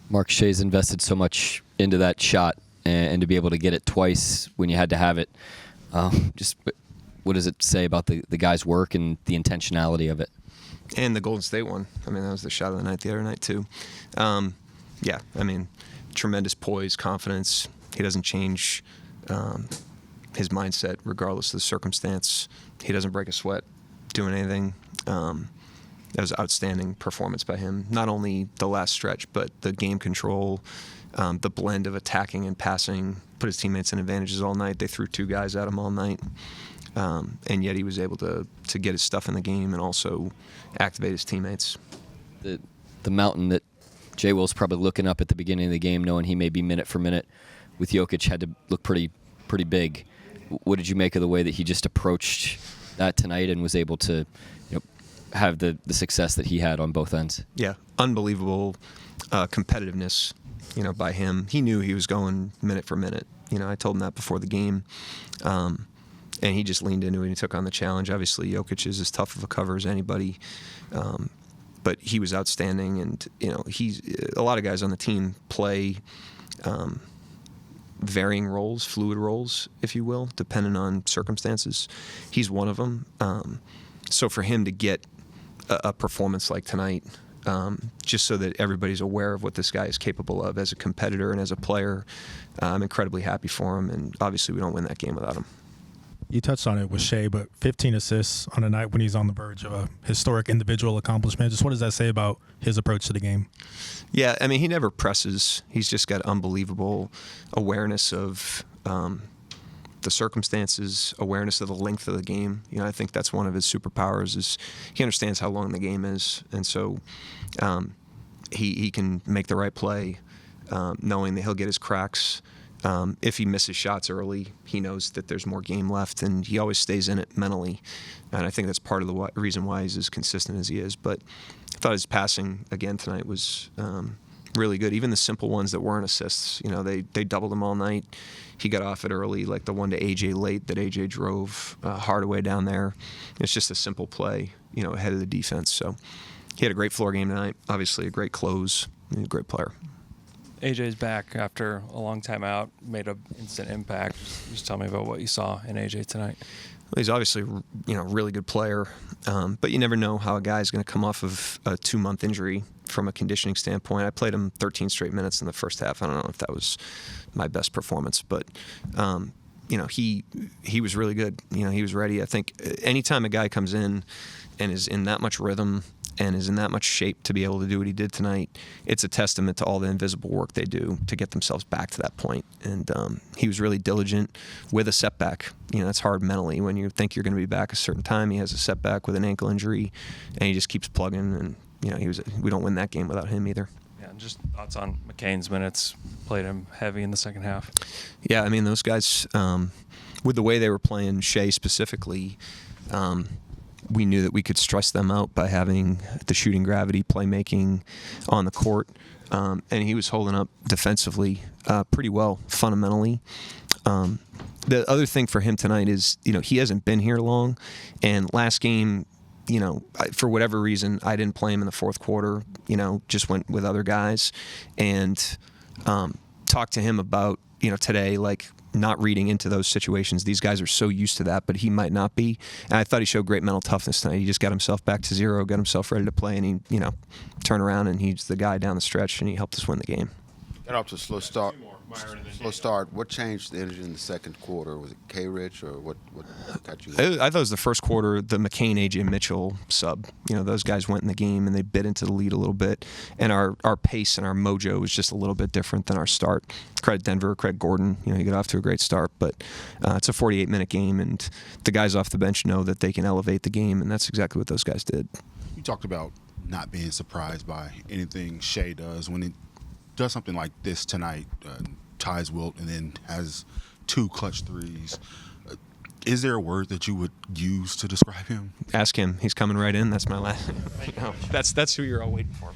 Mark Shea's invested so much into that shot, and to be able to get it twice when you had to have it. Just what does it say about the guy's work and the intentionality of it? And the Golden State one. I mean, that was the shot of the night the other night, too. Yeah, I mean, tremendous poise, confidence. He doesn't change his mindset regardless of the circumstance. He doesn't break a sweat doing anything. That was an outstanding performance by him. Not only the last stretch, but the game control, the blend of attacking and passing, put his teammates in advantages all night. They threw 2 guys at him all night. And yet he was able to get his stuff in the game and also activate his teammates. The mountain that Jay Will's probably looking up at the beginning of the game, knowing he may be minute for minute with Jokic, had to look pretty big. What did you make of the way that he just approached that tonight and was able to have the success that he had on both ends? Yeah, unbelievable competitiveness by him. He knew he was going minute for minute. I told him that before the game. And he just leaned into it and he took on the challenge. Obviously, Jokic is as tough of a cover as anybody. But he was outstanding. And, he's a lot of guys on the team play varying roles, fluid roles, if you will, depending on circumstances. He's one of them. So for him to get a performance like tonight, just so that everybody's aware of what this guy is capable of as a competitor and as a player, I'm incredibly happy for him. And obviously we don't win that game without him. You touched on it with Shea, but 15 assists on a night when he's on the verge of a historic individual accomplishment. Just what does that say about his approach to the game? Yeah, I mean, he never presses. He's just got unbelievable awareness of the circumstances, awareness of the length of the game. I think that's one of his superpowers is he understands how long the game is. And so he can make the right play knowing that he'll get his cracks. If he misses shots early, he knows that there's more game left, and he always stays in it mentally. And I think that's part of the reason why he's as consistent as he is. But I thought his passing, again, tonight was really good. Even the simple ones that weren't assists, they doubled him all night. He got off it early, like the one to A.J. late that A.J. drove Hardaway down there. It's just a simple play, ahead of the defense. So he had a great floor game tonight. Obviously a great close. He's a great player. AJ's back after a long time out, made an instant impact. Just tell me about what you saw in AJ tonight. Well, he's obviously, a really good player, but you never know how a guy's going to come off of a 2-month injury from a conditioning standpoint. I played him 13 straight minutes in the first half. I don't know if that was my best performance, but he was really good. He was ready. I think anytime a guy comes in and is in that much rhythm and is in that much shape to be able to do what he did tonight, it's a testament to all the invisible work they do to get themselves back to that point. And he was really diligent with a setback. That's hard mentally when you think you're going to be back a certain time. He has a setback with an ankle injury, and he just keeps plugging. And we don't win that game without him either. Yeah, and just thoughts on McCain's minutes. Played him heavy in the second half. Yeah, I mean, those guys, with the way they were playing, Shea specifically, we knew that we could stress them out by having the shooting gravity, playmaking on the court. And he was holding up defensively pretty well, fundamentally. The other thing for him tonight is, he hasn't been here long. And last game, for whatever reason, I didn't play him in the fourth quarter, just went with other guys. And talked to him about, today, like, not reading into those situations. These guys are so used to that, but he might not be. And I thought he showed great mental toughness tonight. He just got himself back to zero, got himself ready to play, and he, turned around, and he's the guy down the stretch, and he helped us win the game. Got off to a slow start. What changed the energy in the second quarter? Was it K-Rich or what got you? I thought it was the first quarter, the McCain, A.J. Mitchell sub. Those guys went in the game and they bit into the lead a little bit. And our pace and our mojo was just a little bit different than our start. Credit Denver, credit Gordon. He got off to a great start. But it's a 48-minute game, and the guys off the bench know that they can elevate the game, and that's exactly what those guys did. You talked about not being surprised by anything Shea does. When he does something like this tonight, ties Wilt and then has 2 clutch threes. Is there a word that you would use to describe him? Ask him. He's coming right in. That's my last. That's who you're all waiting for.